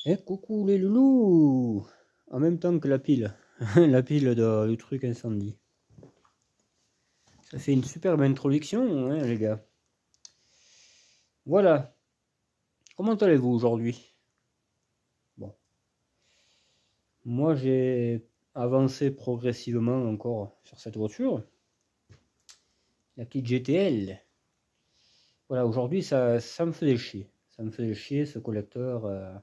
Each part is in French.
Et coucou les loulous. En même temps que la pile. La pile du truc incendie. Ça fait une superbe introduction, hein, les gars. Voilà. Comment allez-vous aujourd'hui? Bon. Moi, j'ai avancé progressivement encore sur cette voiture. La petite GTL. Voilà, aujourd'hui, ça me faisait chier. Ça me faisait chier, ce collecteur.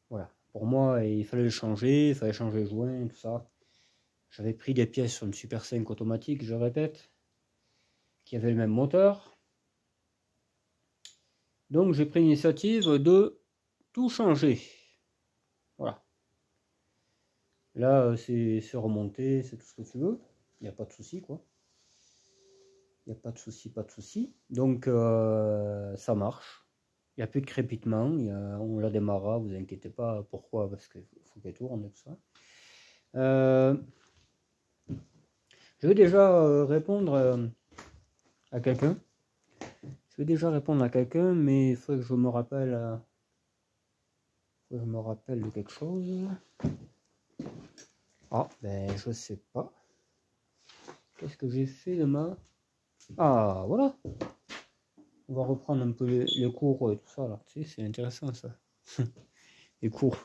Voilà. Pour moi, il fallait le changer. Il fallait changer les joints, tout ça. J'avais pris des pièces sur une Super 5 automatique, je répète, qui avait le même moteur. Donc j'ai pris l'initiative de tout changer. Voilà. Là, c'est remonté, c'est tout ce que tu veux. Il n'y a pas de souci, quoi. Il n'y a pas de souci, pas de souci. Donc ça marche. Il n'y a plus de crépitement. On la démarra, vous inquiétez pas. Pourquoi? Parce qu'il faut qu'elle tourne et tout ça. Je vais déjà répondre à quelqu'un. Je vais déjà répondre à quelqu'un, mais il faut que je me rappelle. Je me rappelle de quelque chose. Ah, ben je sais pas. Qu'est-ce que j'ai fait de ma... Ah, voilà. On va reprendre un peu les cours et tout ça là. Tu sais, c'est intéressant ça. Les cours.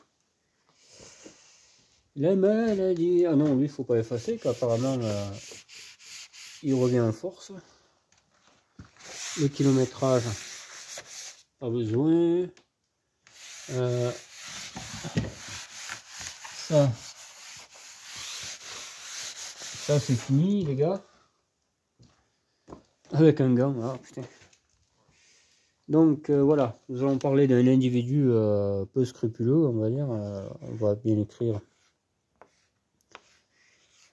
La maladie. Ah non, lui, il faut pas effacer, qu'apparemment il revient en force. Le kilométrage, pas besoin. Ça c'est fini, les gars. Avec un gant, ah putain. Donc voilà, nous allons parler d'un individu peu scrupuleux, on va dire. On va bien écrire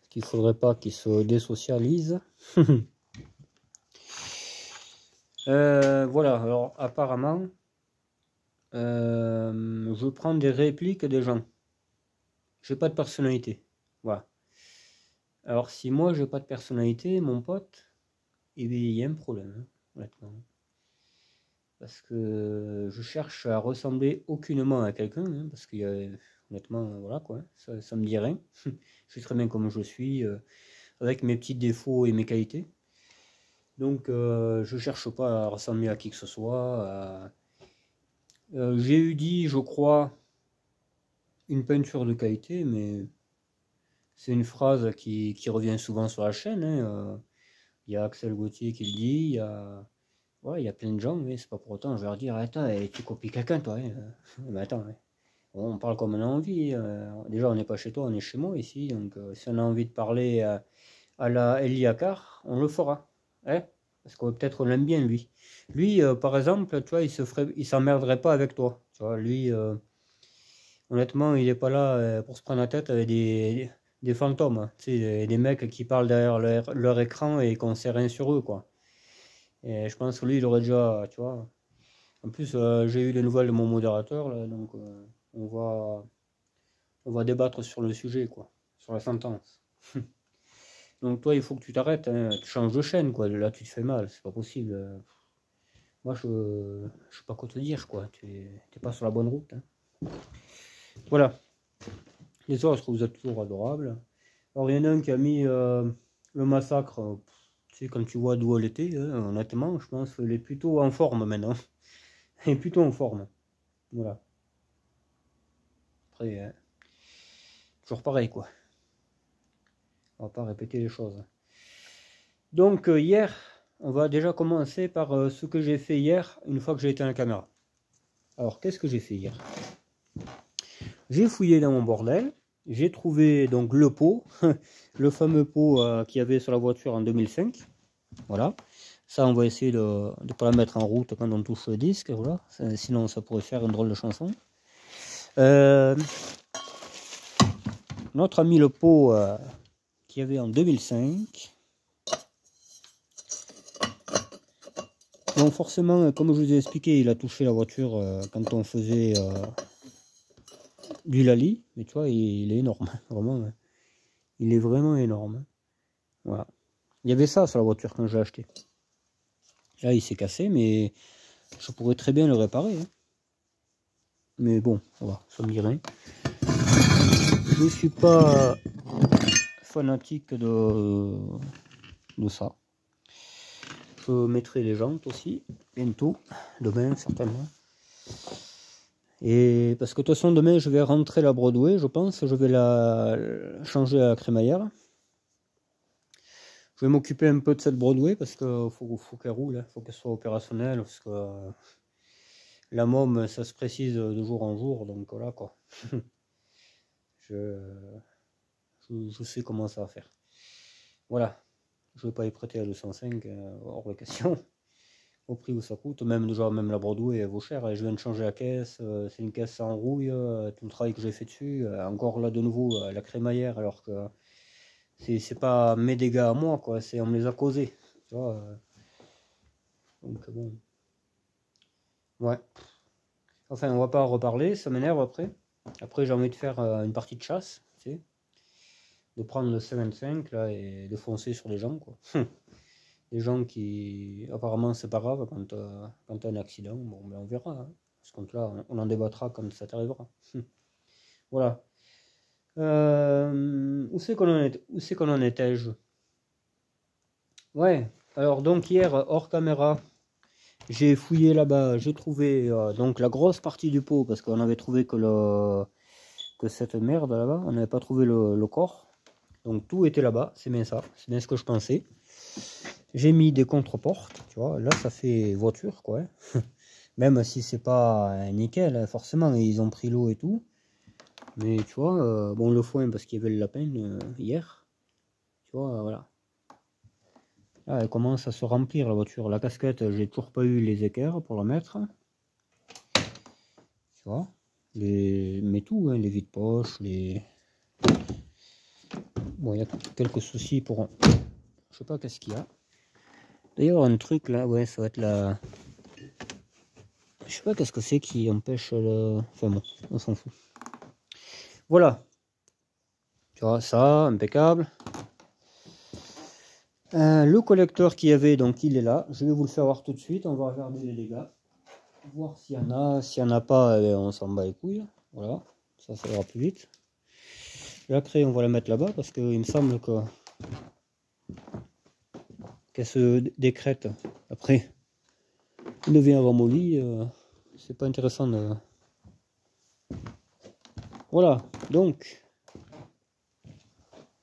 qu'il faudrait pas qu'il se désocialise. Voilà, alors apparemment, je prends des répliques des gens. J'ai pas de personnalité. Voilà. Alors si moi j'ai pas de personnalité, mon pote, il y a un problème, hein, honnêtement. Parce que je cherche à ressembler aucunement à quelqu'un, hein, parce qu'il y a, honnêtement, voilà quoi, ça me dit rien. Je suis très bien comme je suis, avec mes petits défauts et mes qualités. Donc je cherche pas à ressembler à qui que ce soit. J'ai eu dit, je crois, une peinture de qualité, mais c'est une phrase qui revient souvent sur la chaîne, hein. Il y a Axel Gauthier qui le dit, ouais, il y a plein de gens, mais c'est pas pour autant, je vais leur dire, attends, tu copies quelqu'un toi, hein. Mais attends, hein. On parle comme on a envie. Déjà, on n'est pas chez toi, on est chez moi ici. Donc, si on a envie de parler à la Eliakar, on le fera. Hein, parce que peut-être on l'aime bien, lui. Lui, par exemple, tu vois, il s'emmerderait pas avec toi. Tu vois, lui, honnêtement, il n'est pas là pour se prendre la tête avec des fantômes. Hein. Tu sais, des mecs qui parlent derrière leur écran et qu'on sait rien sur eux, quoi. Et je pense que lui, il aurait déjà, tu vois. En plus, j'ai eu des nouvelles de mon modérateur, là, donc on va débattre sur le sujet, quoi, sur la sentence. Donc toi, il faut que tu t'arrêtes, hein, tu changes de chaîne, quoi. Là, tu te fais mal, c'est pas possible. Moi, je sais pas quoi te dire, quoi. Tu n'es pas sur la bonne route. Hein. Voilà. Les autres, vous êtes toujours adorables. Alors, il y en a un qui a mis le massacre. Tu sais, quand tu vois d'où elle était, hein, honnêtement, je pense qu'elle est plutôt en forme maintenant. Elle est plutôt en forme. Voilà. Après, toujours pareil, quoi. On va pas répéter les choses. Donc hier, on va déjà commencer par ce que j'ai fait hier, une fois que j'ai éteint la caméra. Alors, qu'est-ce que j'ai fait hier? J'ai fouillé dans mon bordel, j'ai trouvé donc le pot, le fameux pot qu'il y avait sur la voiture en 2005. Voilà. Ça, on va essayer de ne pas la mettre en route quand on touche le disque, voilà. Sinon, ça pourrait faire une drôle de chanson. Notre ami le pot qu'il y avait en 2005. Donc forcément, comme je vous ai expliqué, il a touché la voiture quand on faisait du Lali. Mais tu vois, il est énorme, vraiment. Il est vraiment énorme. Voilà. Il y avait ça sur la voiture quand j'ai acheté. Là, il s'est cassé, mais je pourrais très bien le réparer. Hein. Mais bon, voilà, ça me dit rien. Je ne suis pas fanatique de ça. Je mettrai les jantes aussi, bientôt, demain certainement. Et parce que de toute façon, demain, je vais rentrer la Broadway, je pense. Je vais la changer à la crémaillère. Je vais m'occuper un peu de cette Broadway parce qu'il faut qu'elle roule, il faut qu'elle soit opérationnelle. Parce que la môme, ça se précise de jour en jour, donc voilà quoi. je sais comment ça va faire. Voilà. Je ne vais pas y prêter à 205, hors de question. Au prix où ça coûte, même déjà même la Broadway elle vaut cher, et je viens de changer la caisse, c'est une caisse en rouille, tout le travail que j'ai fait dessus, encore là de nouveau la crémaillère, alors que c'est pas mes dégâts à moi quoi, c'est on me les a causés, tu vois, donc bon, ouais, enfin on va pas en reparler, ça m'énerve après j'ai envie de faire une partie de chasse, tu sais, de prendre le C25 là et de foncer sur les gens quoi. Les gens qui, apparemment c'est pas grave quand t'as un accident, bon ben on verra, hein. Ce compte-là, on en débattra quand ça t'arrivera. Voilà. Où c'est qu'on en était-je? Ouais, alors donc hier, hors caméra, j'ai fouillé là-bas, j'ai trouvé donc la grosse partie du pot, parce qu'on avait trouvé que cette merde là-bas, on n'avait pas trouvé le corps. Donc tout était là-bas, c'est bien ça, c'est bien ce que je pensais. J'ai mis des contre-portes, tu vois, là ça fait voiture quoi. Même si c'est pas nickel, hein, forcément, ils ont pris l'eau et tout. Mais tu vois, bon le foin parce qu'il y avait le lapin hier. Tu vois, voilà. Là, elle commence à se remplir la voiture. La casquette, j'ai toujours pas eu les équerres pour la mettre. Tu vois, mais tout, hein, les vides-poches, les... Bon, il y a quelques soucis pour... Je sais pas qu'est-ce qu'il y a. D'ailleurs, un truc là, ouais, ça va être la... Je sais pas qu'est-ce que c'est qui empêche le... Enfin bon, on s'en fout. Voilà. Tu vois, ça, impeccable. Le collecteur qu'il y avait, donc il est là. Je vais vous le faire voir tout de suite. On va regarder les dégâts. Voir s'il y en a. S'il n'y en a pas, on s'en bat les couilles. Voilà. Ça ira plus vite. La craie, on va la mettre là-bas parce qu'il me semble qu'elle se décrète. Après, il devient ramolli. C'est pas intéressant de... Voilà. Donc,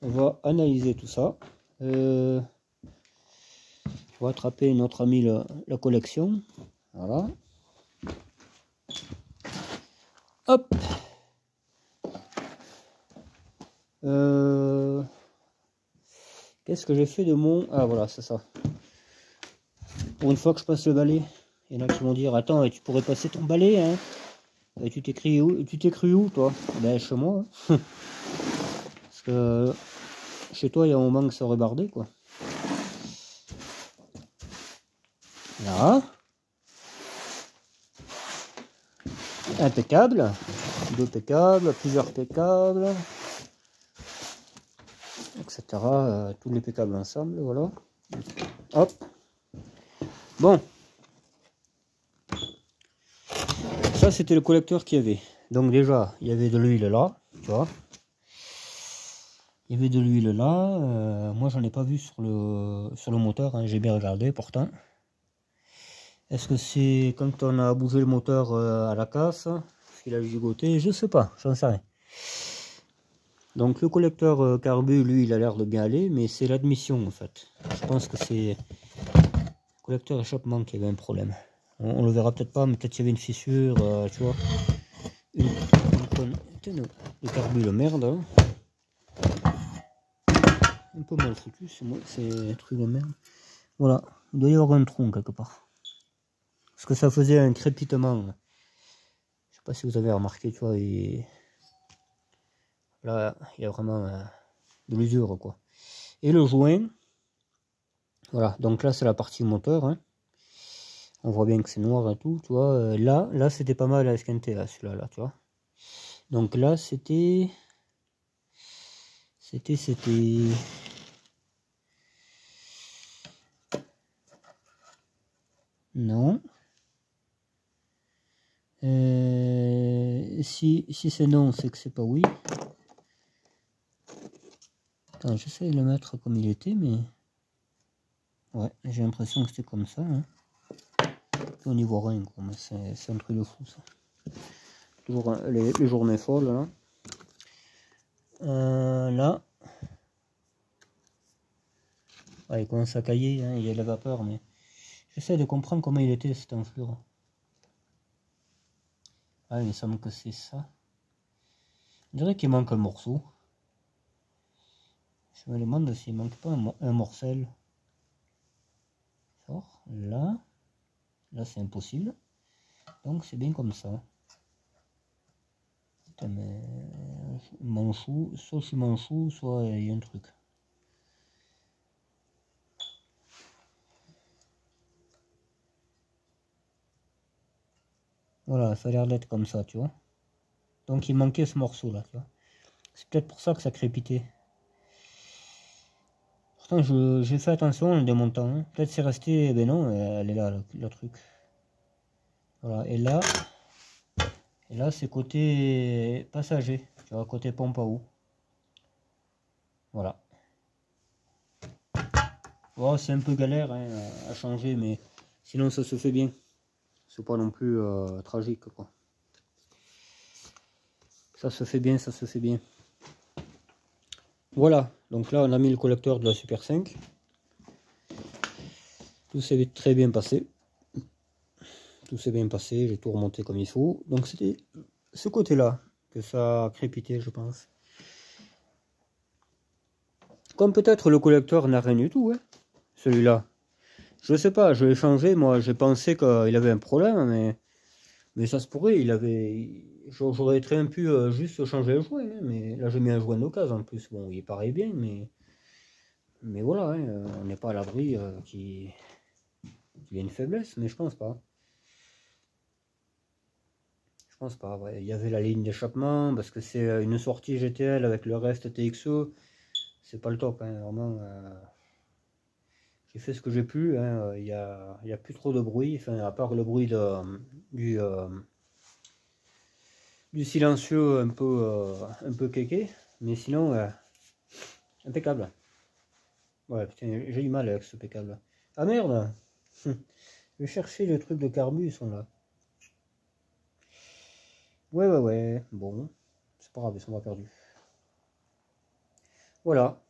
on va analyser tout ça. Je vais attraper notre ami la collection. Voilà. Hop. Qu'est-ce que j'ai fait de mon... Ah voilà, c'est ça. Pour une fois que je passe le balai, il y en a qui vont dire, attends, et tu pourrais passer ton balai, hein? Et tu t'es cru où, toi? Ben, chez moi. Hein. Parce que chez toi, il y a un moment que ça aurait bardé, quoi. Là. Impeccable. Deux pécables, plusieurs pécables. Etc. Tous les pécables ensemble, voilà. Hop. Bon. Ça, c'était le collecteur qu'il y avait. Donc déjà, il y avait de l'huile là, tu vois. Il y avait de l'huile là. Moi, j'en ai pas vu sur le moteur, hein. J'ai bien regardé pourtant. Est-ce que c'est quand on a bougé le moteur à la casse? Est-ce qu'il a gigoté? Je sais pas, j'en sais rien. Donc le collecteur carbu, lui, il a l'air de bien aller, mais c'est l'admission en fait. Je pense que c'est le collecteur échappement qui avait un problème. On le verra peut-être pas, mais peut-être qu'il y avait une fissure, tu vois. Le carbu, le merde. Hein. Un peu mal foutu, c'est un truc de merde. Voilà, il doit y avoir un tronc quelque part. Parce que ça faisait un crépitement. Je sais pas si vous avez remarqué, tu vois, et là, il y a vraiment de l'usure, quoi. Et le joint, voilà, donc là, c'est la partie moteur, hein. On voit bien que c'est noir et tout, tu vois. Là, c'était pas mal à esquinter, là, celui-là, là, tu vois. Donc là, c'était... Non. si c'est non, c'est que c'est pas oui. Attends, j'essaie de le mettre comme il était, mais... Ouais, j'ai l'impression que c'était comme ça. Hein. On n'y voit rien, quoi, mais c'est un truc de fou, ça. Toujours les journées folles, là. Là. Ouais, il commence à cailler, hein, il y a de la vapeur, mais... J'essaie de comprendre comment il était, cette enflure. Ah, il me semble que c'est ça. Je dirais qu'il manque un morceau. Je me demande s'il manque pas un morcel. Alors, là c'est impossible. Donc c'est bien comme ça. Putain, mais manchou, soit je suis manchou, soit il y a un truc. Voilà, ça a l'air d'être comme ça, tu vois. Donc il manquait ce morceau là, tu vois. C'est peut-être pour ça que ça crépitait. Pourtant j'ai fait attention en le démontant. Hein. Peut-être c'est resté, ben non, elle est là, le truc. Voilà, et là c'est côté passager, tu vois, côté pompe à eau. Voilà. Oh, c'est un peu galère hein, à changer, mais sinon ça se fait bien. C'est pas non plus tragique, quoi. Ça se fait bien, ça se fait bien. Voilà, donc là on a mis le collecteur de la Super 5. Tout s'est très bien passé. Tout s'est bien passé, j'ai tout remonté comme il faut. Donc c'était ce côté-là que ça a crépité, je pense. Comme peut-être le collecteur n'a rien du tout, hein, celui-là. Je sais pas, je l'ai changé, moi j'ai pensé qu'il avait un problème, mais ça se pourrait, j'aurais très bien pu juste changer le joint, hein, mais là j'ai mis un joint d'occasion en plus, bon il paraît bien, mais voilà, hein, on n'est pas à l'abri qu'il y ait une faiblesse, mais je pense pas. Je pense pas, ouais. Il y avait la ligne d'échappement, parce que c'est une sortie GTL avec le reste TXE, c'est pas le top, hein, vraiment. J'ai fait ce que j'ai pu, hein, il y a plus trop de bruit, enfin, à part le bruit du silencieux un peu kéké, mais sinon, impeccable. Ouais, putain, j'ai eu mal avec ce impeccable. Ah merde! Je vais chercher les trucs de carbu, ils sont là. Ouais, bon, c'est pas grave, ils sont pas perdus. Voilà.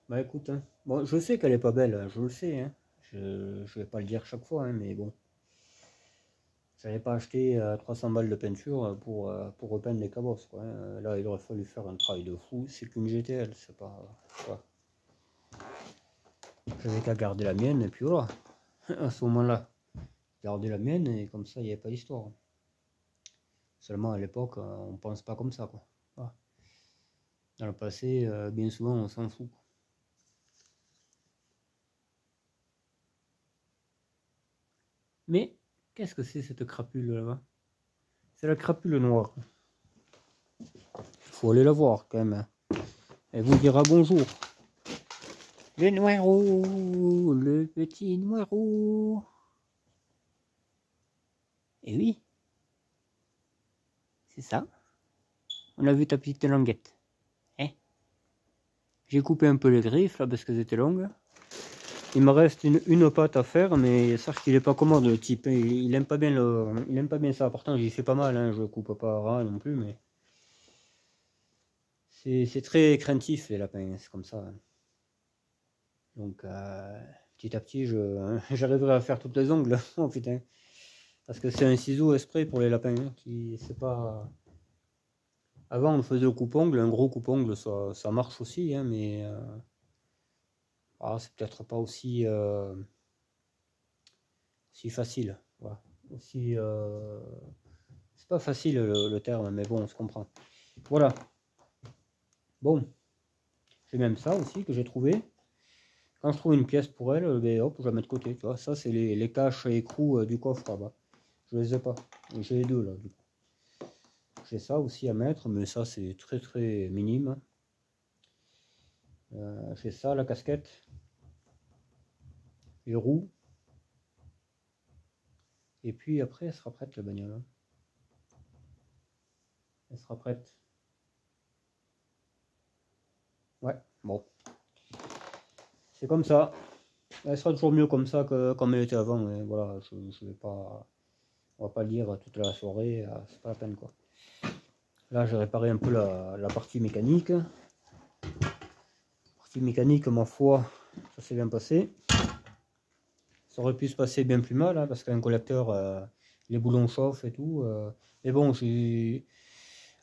Bah écoute, hein. Bon, je sais qu'elle est pas belle, hein, je le sais, hein. Je vais pas le dire chaque fois, hein, mais bon. J'avais pas acheté 300 balles de peinture pour repeindre les cabosses, quoi, hein. Là, il aurait fallu faire un travail de fou. C'est qu'une GTL, c'est pas... Quoi. J'avais qu'à garder la mienne, et puis voilà. À ce moment-là, garder la mienne, et comme ça, il n'y avait pas d'histoire. Seulement, à l'époque, on pense pas comme ça, quoi. Voilà. Dans le passé, bien souvent, on s'en fout, quoi. Mais, qu'est-ce que c'est cette crapule là-bas? C'est la crapule noire. Faut aller la voir quand même, hein. Elle vous dira bonjour. Le noirou, le petit noirou. Et oui, c'est ça. On a vu ta petite languette. Hein? J'ai coupé un peu les griffes là parce qu'elles étaient longues. Il me reste une patte à faire, mais sache qu'il est pas commode le type. Il aime pas bien il aime pas bien ça. Pourtant j'y fais pas mal, hein. Je coupe pas ras non plus, mais c'est très craintif les lapins, c'est comme ça. Donc petit à petit, j'arriverai à faire toutes les ongles. Oh putain. Parce que c'est un ciseau exprès pour les lapins, hein, qui c'est pas. Avant on faisait au coupe-ongle, un gros coupe-ongle ça marche aussi, hein, mais c'est peut-être pas aussi facile. Voilà. Aussi c'est pas facile le terme, mais bon on se comprend. Voilà. Bon, j'ai même ça aussi que j'ai trouvé. Quand je trouve une pièce pour elle, ben, hop, je la mets de côté. Tu vois, ça c'est les caches et écrous du coffre là-bas. Je les ai pas. J'ai les deux là. Du coup. J'ai ça aussi à mettre, mais ça c'est très très minime. J'ai ça, la casquette, les roues, et puis après elle sera prête la bagnole. Elle sera prête. Ouais, bon. C'est comme ça. Elle sera toujours mieux comme ça que comme elle était avant. Mais voilà, je vais pas. On va pas le dire toute la soirée. C'est pas la peine quoi. Là, j'ai réparé un peu la partie mécanique. Partie mécanique, ma foi, ça s'est bien passé. Ça aurait pu se passer bien plus mal, hein, parce qu'un collecteur, les boulons chauffent et tout. Mais bon,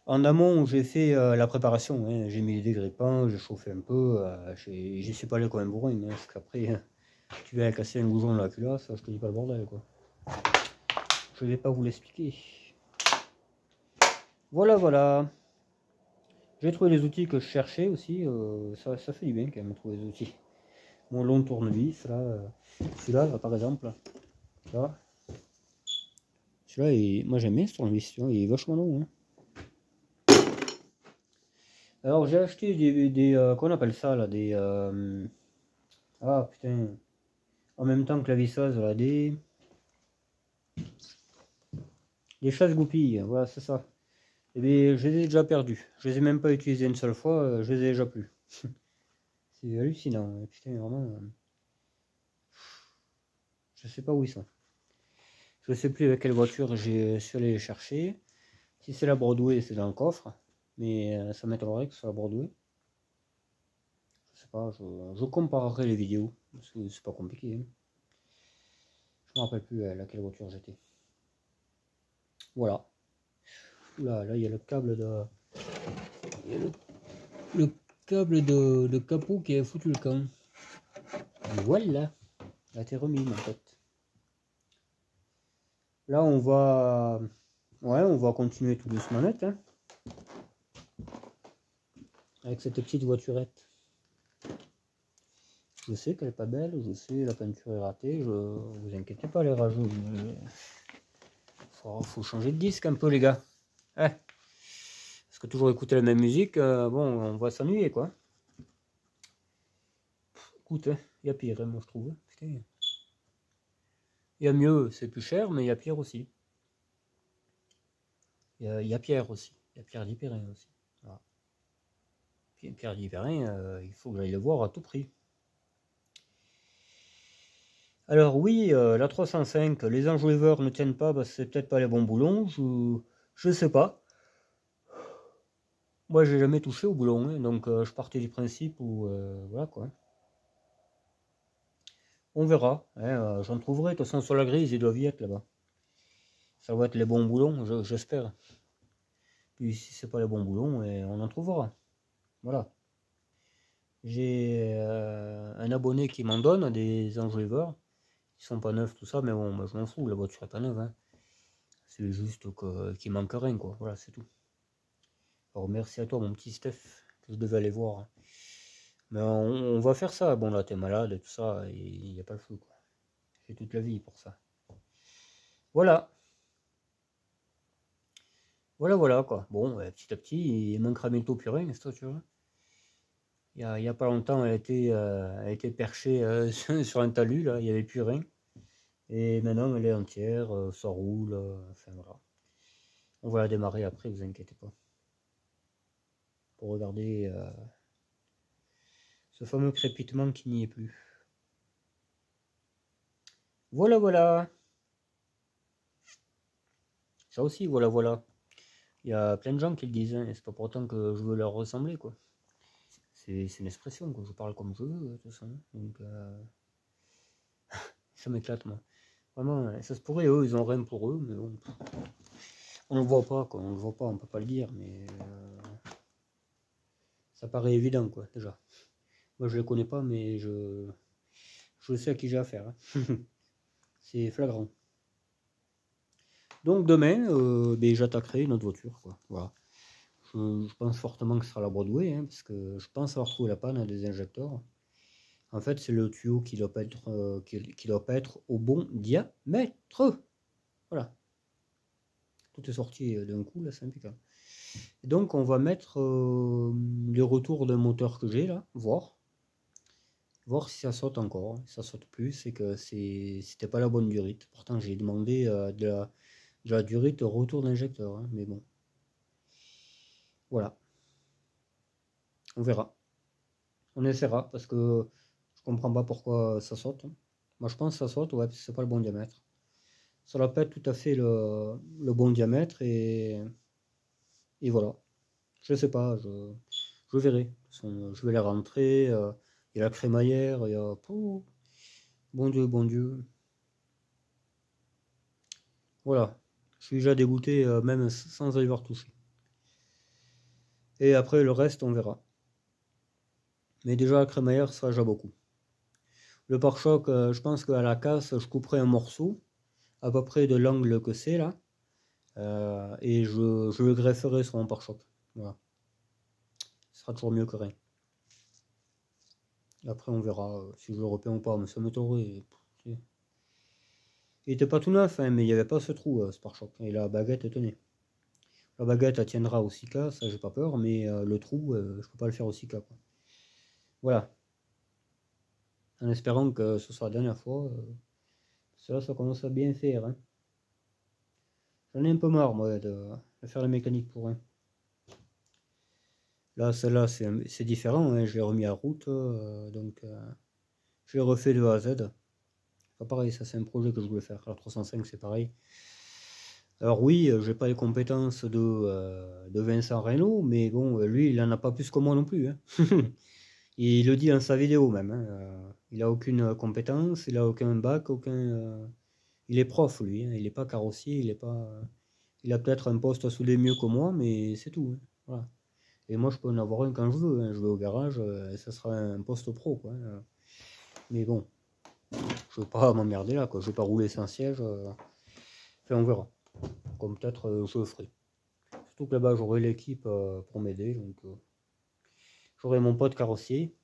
en amont, j'ai fait la préparation. Hein. J'ai mis des grippins, j'ai chauffé un peu. J'y suis pas allé comme un bourrin, hein, parce qu'après, tu vas casser un goujon de la culasse, je te dis pas le bordel, quoi. Je vais pas vous l'expliquer. Voilà, voilà. J'ai trouvé les outils que je cherchais aussi. Ça fait du bien quand même de trouver les outils. Mon long tournevis, là. Celui-là, là, par exemple. Là. Celui-là, moi j'aime bien ce tournevis. Il est vachement long. Hein. Alors j'ai acheté qu'on appelle ça là, ah putain. En même temps que la visseuse, là, des chasse-goupilles. Voilà, c'est ça. Et bien, je les ai déjà perdus. Je les ai même pas utilisés une seule fois, je les ai déjà plus. C'est hallucinant. Putain, vraiment. Je sais pas où ils sont. Je sais plus avec quelle voiture j'ai suis allé les chercher. Si c'est la Broadway, c'est dans le coffre. Mais ça m'étonnerait que ce soit la Broadway. Je sais pas, je comparerai les vidéos. Parce que c'est pas compliqué. Hein. Je me rappelle plus laquelle voiture j'étais. Voilà. Là, il y a le câble de. Il y a le câble de capot qui a foutu le camp. Voilà. Là, t'es remis en fait. Là, on va. Ouais, on va continuer tout doucement net. Hein. Avec cette petite voiturette. Je sais qu'elle est pas belle, je sais la peinture est ratée, vous inquiétez pas les rageux. Faut changer de disque un peu les gars. Parce que toujours écouter la même musique, bon, on va s'ennuyer quoi. Écoute, il y a pire, hein, moi je trouve. Putain. Il y a mieux, c'est plus cher, mais il y a pire aussi. Il y a Pierre aussi. Il y a Pierre Dipérin aussi. Voilà. Pierre Dipérin, il faut que j'aille le voir à tout prix. Alors oui, la 305, les enjoliveurs ne tiennent pas, parce que c'est peut-être pas les bons boulons, je sais pas. Moi j'ai jamais touché au boulon, hein, donc je partais du principe où voilà quoi. On verra, hein, j'en trouverai, de toute façon sur la grise ils doivent y être là-bas. Ça va être les bons boulons, j'espère. Puis si c'est pas les bons boulons, on en trouvera. Voilà. J'ai un abonné qui m'en donne des enjoliveurs. Ils sont pas neufs tout ça, mais bon, moi, je m'en fous, la voiture est pas neuve. Hein. C'est juste qu'il manque rien quoi, voilà c'est tout. Alors merci à toi mon petit Steph, que je devais aller voir. Hein. Mais on va faire ça, bon là t'es malade et tout ça, il n'y a pas le feu quoi. J'ai toute la vie pour ça. Voilà. Voilà quoi. Bon, petit à petit, il manquera bientôt plus rien, c'est toi tu vois. Il y a pas longtemps, elle a été perchée sur un talus, là, il n'y avait plus rien. Et maintenant, elle est entière, ça roule, enfin voilà. On va la démarrer après, vous inquiétez pas. Pour regarder ce fameux crépitement qui n'y est plus. Voilà. Ça aussi, voilà. Il y a plein de gens qui le disent, hein, et c'est pas pour autant que je veux leur ressembler, quoi. C'est une expression, quoi. Je parle comme je veux, de toute façon. Donc, ça m'éclate, moi. Vraiment, ça se pourrait, eux, ils ont rien pour eux, mais bon. On le voit pas, quoi. On le voit pas, on peut pas le dire, mais ça paraît évident, quoi, déjà. Moi, je les connais pas, mais je sais à qui j'ai affaire. Hein. C'est flagrant. Donc demain, j'attaquerai notre voiture, quoi. Voilà. Je pense fortement que ce sera la Broadway, hein, parce que je pense avoir trouvé la panne des injecteurs. En fait, c'est le tuyau qui doit pas être, qui doit pas être au bon diamètre. Voilà. Tout est sorti d'un coup, là, c'est impeccable. Et donc, on va mettre les retours d'un moteur que j'ai, là, voir si ça saute encore. Si ça saute plus, c'est que c'était pas la bonne durite. Pourtant, j'ai demandé de la durite retour d'injecteur, hein, mais bon. Voilà, on verra. On essaiera parce que je comprends pas pourquoi ça saute. Moi je pense que ça saute, ouais, parce que c'est pas le bon diamètre. Ça doit pas être tout à fait le bon diamètre et voilà. Je sais pas, je verrai. De toute façon, je vais les rentrer. Il y a la crémaillère, il y a. Oh, bon Dieu, bon Dieu. Voilà. Je suis déjà dégoûté, même sans y avoir touché. Et après, le reste, on verra. Mais déjà, la crémaillère, ça, déjà beaucoup. Le pare-choc, je pense qu'à la casse, je couperai un morceau, à peu près de l'angle que c'est là. Et je le grefferai sur mon pare-choc. Voilà. Ce sera toujours mieux que rien. Après, on verra si je le repeins ou pas. Mais ça m'étonnerait. Il était pas tout neuf, hein, mais il n'y avait pas ce trou, ce pare-choc. Et la baguette tenait. La baguette, elle tiendra au Sika, ça j'ai pas peur, mais le trou, je peux pas le faire au Sika, quoi. Voilà. En espérant que ce soit la dernière fois. Ça commence à bien faire, hein. J'en ai un peu marre, moi, de faire la mécanique pour rien. Là, celle-là, c'est différent, hein. Je l'ai remis à route, donc je l'ai refait de A à Z. Pas pareil, ça c'est un projet que je voulais faire. La 305, c'est pareil. Alors oui, j'ai pas les compétences de Vincent Reynaud, mais bon, lui, il en a pas plus que moi non plus, hein. Il le dit dans sa vidéo même, hein. Il a aucune compétence, il a aucun bac, il est prof lui, hein. Il est pas carrossier, il est pas. Il a peut-être un poste sous les mieux que moi, mais c'est tout, hein. Voilà. Et moi, je peux en avoir un quand je veux, hein. Je vais au garage, ça sera un poste pro, quoi, hein. Mais bon, je veux pas m'emmerder là, quoi. Je vais pas rouler sans siège. Enfin, on verra. Comme peut-être je le ferai. Surtout que là-bas, j'aurai l'équipe pour m'aider. Donc, j'aurai mon pote carrossier.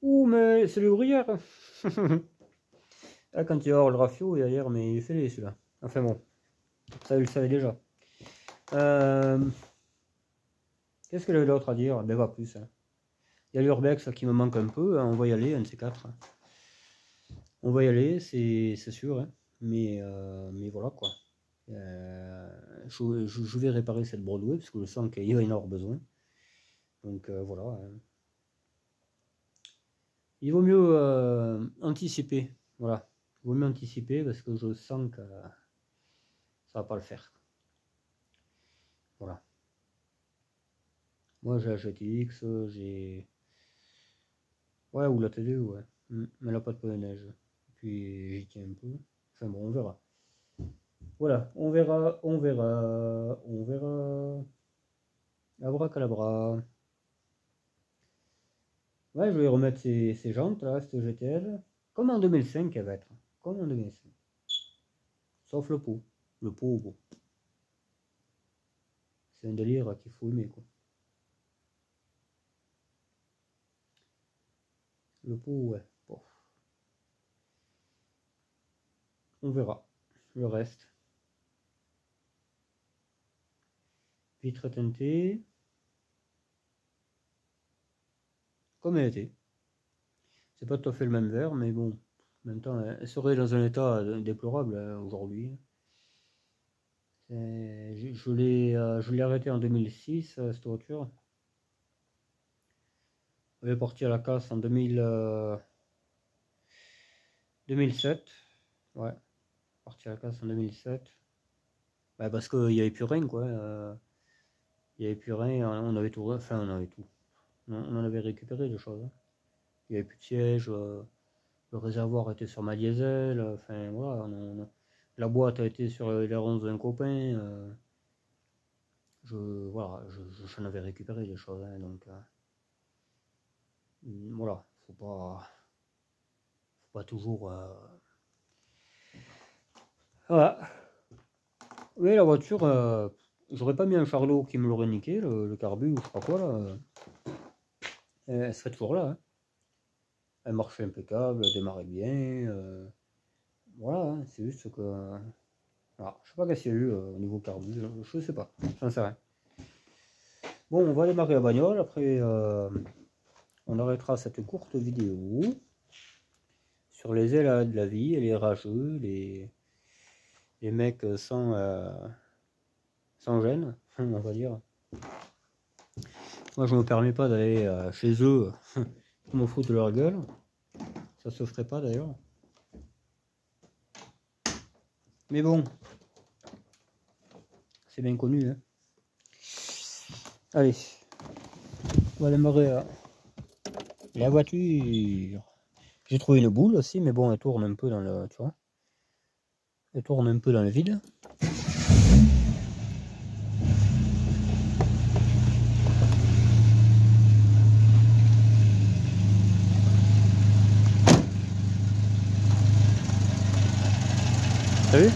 Ouh, mais c'est l'ouvrière. Ah, quand il va avoir le rafio, il va dire, mais il fait les celui-là. Enfin bon, ça, il le savait déjà. Qu'est-ce qu'il avait d'autre à dire? Ben, pas plus, hein. Il y a l'urbex qui me manque un peu. Hein. On va y aller, un de ces quatre. Hein. On va y aller, c'est sûr. Hein. Mais voilà, quoi. Je vais réparer cette Broadway parce que je sens qu'il va y en avoir besoin. Donc voilà. Hein. Il vaut mieux anticiper. Voilà. Il vaut mieux anticiper parce que je sens que ça va pas le faire. Voilà. Moi j'ai la GTX, j'ai. Ouais, ou la télé, ouais. Mais elle n'a pas de peu de neige. Puis j'y tiens un peu. Enfin bon, on verra. Voilà, on verra, on verra, on verra. Abracadabra. Ouais, je vais remettre ces jantes là, cette GTL. Comme en 2005 elle va être. Comme en 2005. Sauf le pot. Le pot, bon. C'est un délire qu'il faut aimer, quoi. Le pot, ouais. Bon. On verra. Le reste. Vitre teintée. Comme elle était. C'est pas tout à fait le même verre, mais bon. En même temps, elle serait dans un état déplorable aujourd'hui. Je l'ai arrêté en 2006, cette voiture. Elle est partie à la casse en 2007. Ouais, partie à la casse en 2007. Bah, parce qu'il n'y avait plus rien, quoi. Il n'y avait plus rien, on avait tout. Enfin, on avait tout. On en avait récupéré des choses. Hein. Il n'y avait plus de siège, le réservoir était sur ma diesel. Enfin, voilà. La boîte a été sur les ronces d'un copain. Voilà, j'en avais récupéré des choses. Hein, donc, voilà, faut pas toujours. Voilà. Oui, la voiture, j'aurais pas mis un charlot qui me l'aurait niqué, le carbu ou je sais pas quoi là. Elle serait toujours là. Hein. Elle marchait impeccable, elle démarrait bien. Voilà, hein, c'est juste que. Alors, je sais pas qu'est-ce qu'il y a eu au niveau carbu, je sais pas, j'en sais rien. Bon, on va démarrer la bagnole, après on arrêtera cette courte vidéo sur les ailes de la vie et les rageux, les mecs sans gêne. on va dire. Moi, je me permets pas d'aller chez eux pour me foutre de leur gueule. Ça se ferait pas d'ailleurs. Mais bon, c'est bien connu. Hein. Allez, on va démarrer la voiture. J'ai trouvé une boule aussi, mais bon, elle tourne un peu dans le, tu vois, elle tourne un peu dans le vide. T'as vu?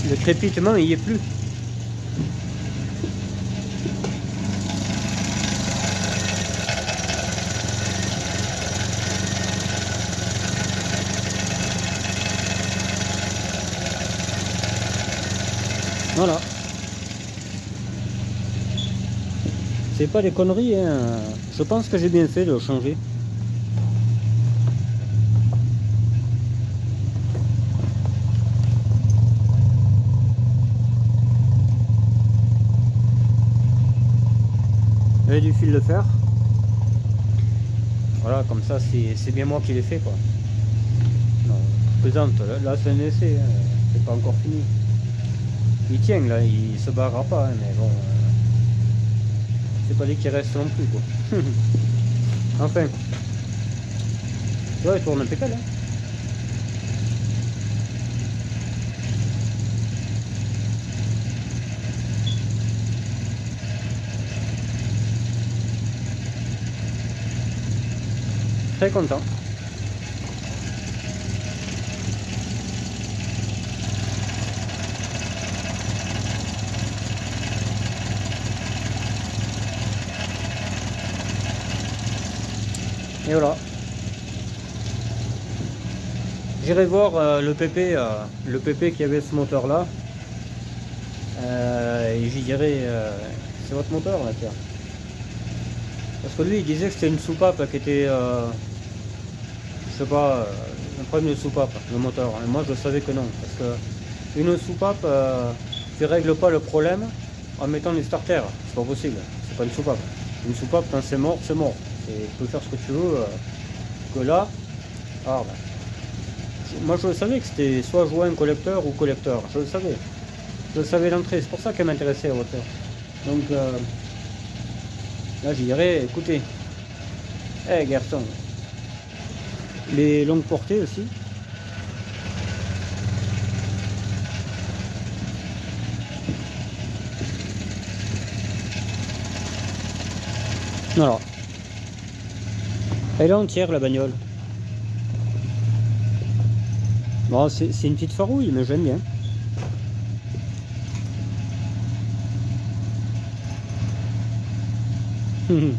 Le crépitement, il y est plus. Voilà. C'est pas des conneries, hein. Je pense que j'ai bien fait de le changer. Avec du fil de fer. Voilà, comme ça, c'est bien moi qui l'ai fait, quoi. Non, je plaisante. Là c'est un essai, hein. C'est pas encore fini. Il tient, là, il se barrera pas, hein, mais bon... c'est pas dit qu'il reste non plus, quoi. Enfin. Ouais, il tourne impeccable, hein. Très content. Et voilà. J'irai voir le PP qui avait ce moteur là. Et j'y dirai, c'est votre moteur là, tiens. Parce que lui il disait que c'était une soupape qui était, je sais pas, un problème de soupape, le moteur. Et moi je savais que non. Parce que une soupape, tu règles pas le problème en mettant des starters. C'est pas possible. C'est pas une soupape. Une soupape, quand c'est mort, c'est mort. Tu peux faire ce que tu veux. Que là, ah, ben, moi je savais que c'était soit joint collecteur ou collecteur. Je le savais. Je savais l'entrée. C'est pour ça qu'elle m'intéressait la voiture. Donc là, je dirais, écoutez, garçon, les longues portées aussi. Voilà. Elle est entière la bagnole. Bon, c'est une petite farouille, mais j'aime bien. Le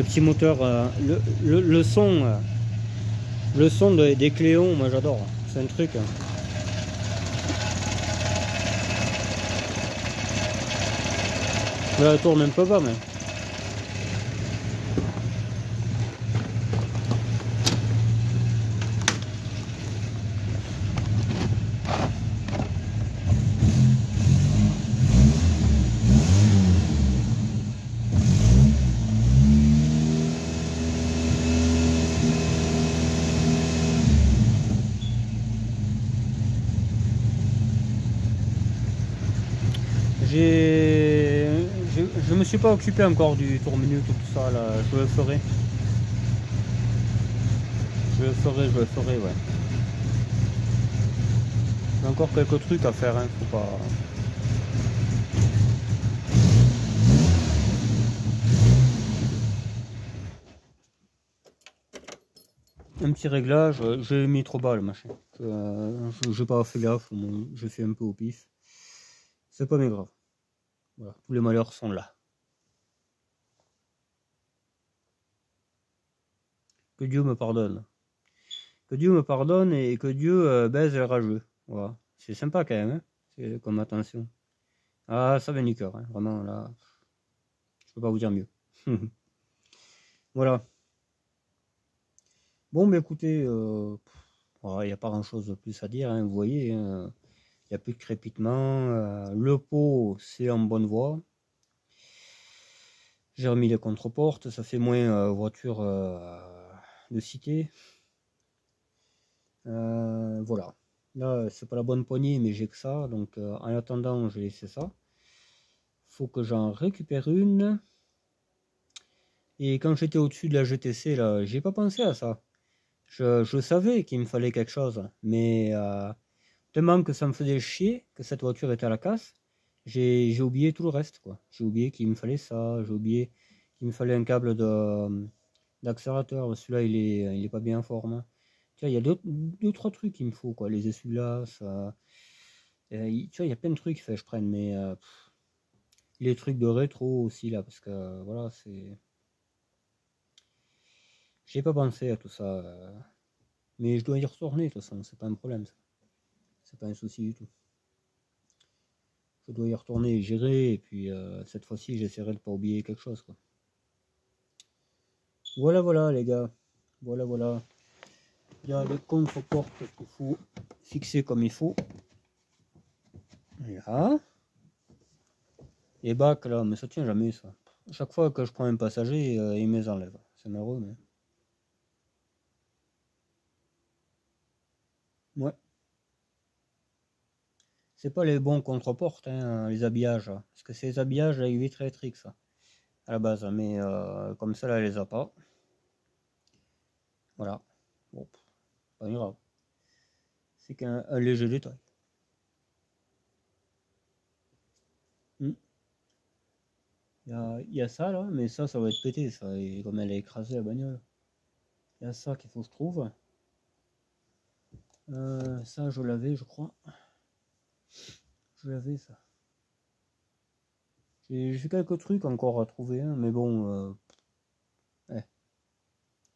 petit moteur, le son des Cléons, moi j'adore. C'est un truc. Là, elle tourne un peu bas, mais. Je me suis pas occupé encore du tour minute ou tout ça là, je le ferai. Je le ferai, ouais. J'ai encore quelques trucs à faire, hein, faut pas. Un petit réglage, j'ai mis trop bas le machin. J'ai pas fait gaffe, je fais un peu au pif. C'est pas mais grave. Voilà, tous les malheurs sont là. Que Dieu me pardonne. Que Dieu me pardonne et que Dieu baise les rageux. Voilà. C'est sympa quand même, hein, c'est comme attention. Ah, ça vient du cœur, hein. Vraiment là. Je peux pas vous dire mieux. Voilà. Bon, bah écoutez, Voilà, il n'y a pas grand chose de plus à dire, hein, vous voyez, hein, il n'y a plus de crépitement, le pot c'est en bonne voie. J'ai remis les contre-portes, ça fait moins voiture de cité. Voilà. Là, c'est pas la bonne poignée, mais j'ai que ça. Donc, en attendant, j'ai laissé ça. Faut que j'en récupère une. Et quand j'étais au-dessus de la GTC, là, j'ai pas pensé à ça. Je savais qu'il me fallait quelque chose, mais tellement que ça me faisait chier que cette voiture était à la casse, j'ai oublié tout le reste, quoi. J'ai oublié qu'il me fallait ça, j'ai oublié qu'il me fallait un câble d'accélérateur. Celui-là, il est pas bien en forme. Tu vois, il y a deux, trois trucs qu'il me faut, quoi. Les essuie-glaces, tu vois, il y a plein de trucs qu'il faut que je prenne, mais les trucs de rétro aussi, là, parce que voilà, c'est. J'ai pas pensé à tout ça. Mais je dois y retourner, de toute façon, c'est pas un problème, ça. C'est pas un souci du tout. Je dois y retourner, j'irai, et puis cette fois-ci, j'essaierai de pas oublier quelque chose, quoi. Voilà, voilà, les gars. Voilà, voilà. Il y a les contre-portes qu'il faut fixer comme il faut. Là. Les bacs, là, mais ça tient jamais, ça. Chaque fois que je prends un passager, il me les enlève. C'est malheureux, mais. Ouais. C'est pas les bons contre-portes, hein, les habillages. Parce que c'est les habillages avec vitre électrique, ça. À la base, mais comme ça, là, elle les a pas. Voilà. Bon, pas grave. C'est qu'un léger détail. Hmm. Il y a ça là, mais ça va être pété, ça. Et comme elle a écrasé la bagnole. Il y a ça qu'il faut que je trouve. Ça, je l'avais, je crois. Je l'avais, ça. J'ai quelques trucs encore à trouver, hein, mais bon, ouais.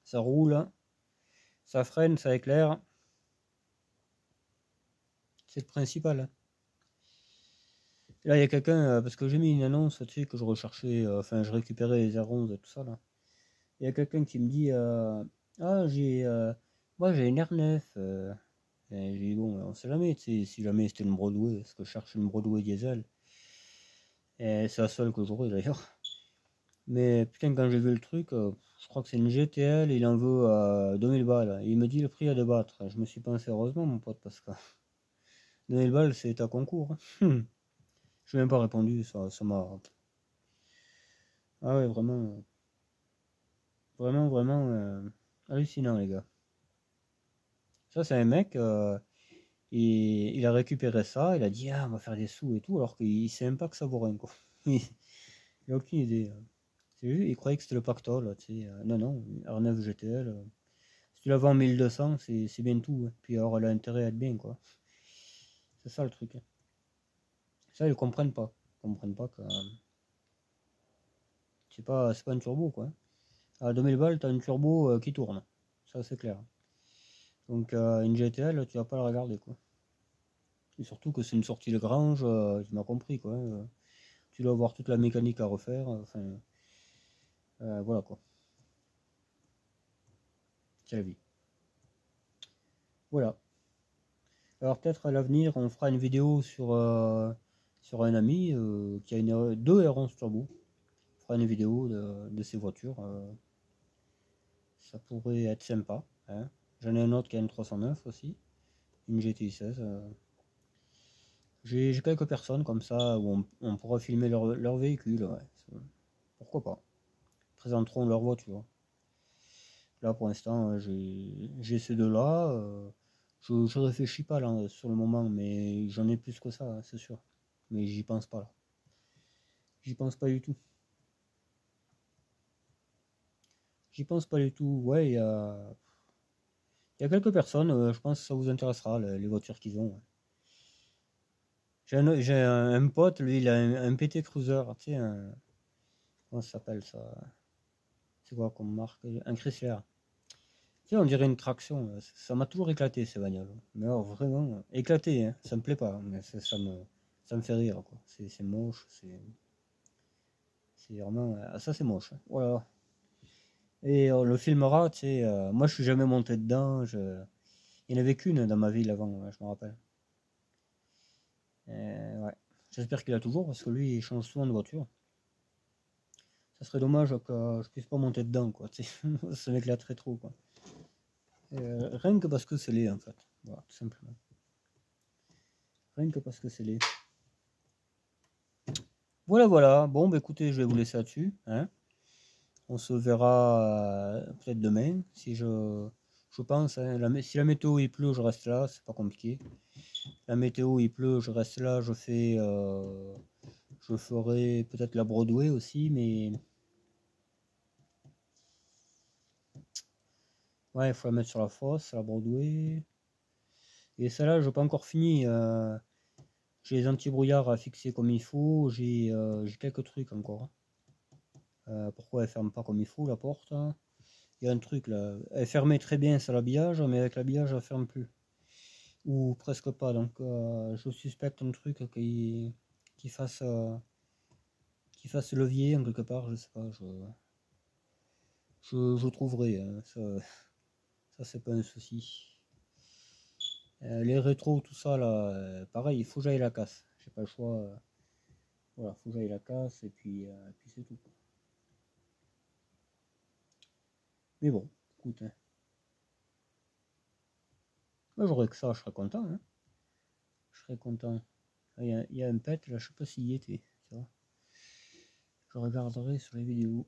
Ça roule, hein. Ça freine, ça éclaire. C'est le principal, hein. Là, il y a quelqu'un, parce que j'ai mis une annonce, tu sais, que je recherchais, enfin, je récupérais les R11 et tout ça, là. Il y a quelqu'un qui me dit, ah, moi, j'ai une R9. Et j'ai dit, bon, on sait jamais, tu sais, si jamais c'était une Broadway, parce que je cherche une Broadway diesel. Et c'est la seule que j'aurai d'ailleurs. Mais putain, quand j'ai vu le truc, je crois que c'est une GTL, il en veut 2000 balles. Il me dit le prix à débattre. Je me suis pensé, heureusement, mon pote, parce que 2000 balles, c'est à concours, hein. Je n'ai même pas répondu, ça m'a. Ah ouais, vraiment, vraiment, vraiment hallucinant, les gars. Ça, c'est un mec, il a récupéré ça, il a dit, ah, on va faire des sous et tout, alors qu'il sait même pas que ça vaut rien, quoi. Il a aucune idée. C'est juste, il croyait que c'était le pactole, tu sais. Non, non, R9 GTL. Si tu la vends 1200, c'est bien tout, hein. Puis alors, elle a intérêt à être bien, quoi. C'est ça le truc, hein. Ça, ils comprennent pas. Ils comprennent pas que c'est pas un turbo, quoi. À 2000 balles, t'as une turbo qui tourne. Ça, c'est clair. Donc, une GTL, tu vas pas la regarder, quoi. Et surtout que c'est une sortie de grange, tu m'as compris, quoi. Tu dois avoir toute la mécanique à refaire. Enfin, voilà, quoi. C'est la vie. Voilà. Alors peut-être à l'avenir, on fera une vidéo sur un ami qui a deux R11 Turbo. On fera une vidéo de ces voitures. Ça pourrait être sympa, hein. J'en ai un autre qui a une 309 aussi, une GTI 16. J'ai quelques personnes comme ça où on pourra filmer leur véhicule. Ouais. Pourquoi pas. Ils présenteront leur voiture. Là pour l'instant, j'ai ces deux-là. Je réfléchis pas là sur le moment, mais j'en ai plus que ça, hein, c'est sûr. Mais j'y pense pas là. J'y pense pas du tout. J'y pense pas du tout. Ouais, il y a quelques personnes, je pense que ça vous intéressera, les voitures qu'ils ont, ouais. J'ai un pote, lui, il a un PT Cruiser, tu sais, comment ça s'appelle ça? C'est quoi comme marque? Un Chrysler. Tu sais, on dirait une traction. Ça m'a toujours éclaté, ces bagnoles. Mais alors, vraiment, éclaté, hein. Ça me plaît pas, mais ça me fait rire, quoi. C'est moche, c'est vraiment. Ça, c'est moche, hein. Voilà. Et on le filmera, tu sais. Moi, je suis jamais monté dedans. Il n'y en avait qu'une dans ma ville avant, ouais, je me rappelle. Ouais. J'espère qu'il a toujours, parce que lui, il change souvent de voiture. Ça serait dommage que je puisse pas monter dedans, quoi. Ça m'éclaterait trop, quoi. Rien que parce que c'est laid, en fait. Voilà, tout simplement. Rien que parce que c'est laid. Voilà, voilà. Bon, bah écoutez, je vais vous laisser là-dessus. Hein. On se verra peut-être demain. Si je pense, hein, si la météo il pleut, je reste là, c'est pas compliqué. La météo il pleut, je reste là, je ferai peut-être la Broadway aussi, mais ouais, il faut la mettre sur la fosse, la Broadway. Et celle-là, je n'ai pas encore fini. J'ai les anti-brouillards à fixer comme il faut. J'ai quelques trucs encore. Pourquoi elle ferme pas comme il faut la porte? Il y a un truc là. Elle fermait très bien sur l'habillage, mais avec l'habillage, elle ferme plus. Ou presque pas. Donc je suspecte un truc qui fasse levier en quelque part. Je sais pas. Je trouverai. Hein, ça c'est pas un souci. Les rétros, tout ça là, pareil, il faut que j'aille la casse. J'ai pas le choix. Voilà, faut que j'aille la casse et puis c'est tout. Mais bon, écoute, hein. Moi j'aurais que ça, je serais content. Hein. Je serais content. Il y a un pet là, je sais pas s'il y était. Tu vois. Je regarderai sur les vidéos.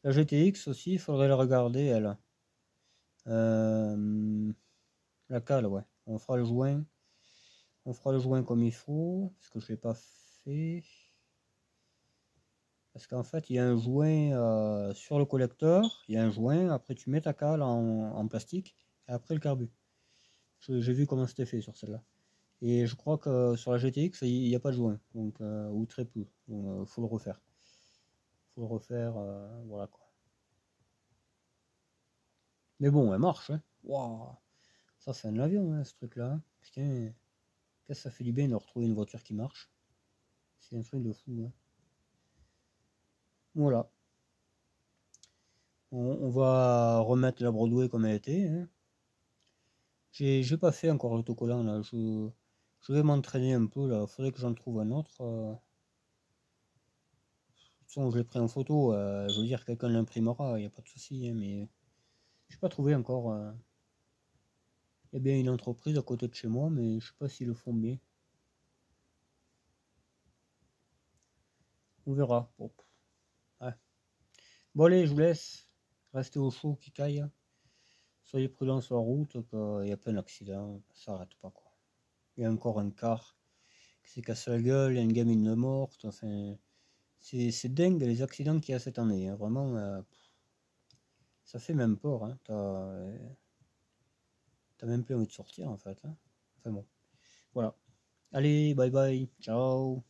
La GTX aussi, il faudrait la regarder elle. La cale, ouais. On fera le joint. On fera le joint comme il faut. Parce que je l'ai pas fait. Parce qu'en fait, il y a un joint sur le collecteur. Il y a un joint. Après, tu mets ta cale en plastique. Et après, le carbu. J'ai vu comment c'était fait sur celle-là. Et je crois que sur la GTX, il n'y a pas de joint. Donc, ou très peu. Donc, faut le refaire. Faut le refaire. Voilà quoi. Mais bon, elle marche. Hein. Wow. Ça, c'est un avion, hein, ce truc-là. Putain. Qu'est-ce que ça fait du bien de retrouver une voiture qui marche. C'est un truc de fou. Hein. Voilà. On va remettre la Broadway comme elle était. Hein. J'ai pas fait encore l'autocollant là. Je vais m'entraîner un peu là. Faudrait que j'en trouve un autre. De toute façon, je l'ai pris en photo. Je veux dire, quelqu'un l'imprimera. Il n'y a pas de souci. Hein, mais j'ai pas trouvé encore. Il y a bien une entreprise à côté de chez moi, mais je sais pas s'ils le font bien. On verra. Bon. Ouais. Bon allez, je vous laisse. Restez au chaud qui caille. Soyez prudents sur la route, il y a plein d'accidents, ça arrête pas quoi. Il y a encore un car qui s'est cassé la gueule, il y a une gamine morte, enfin c'est dingue les accidents qu'il y a cette année, hein. Vraiment ça fait même peur, hein. T'as même plus envie de sortir en fait. Hein. Enfin bon, voilà. Allez, bye bye, ciao.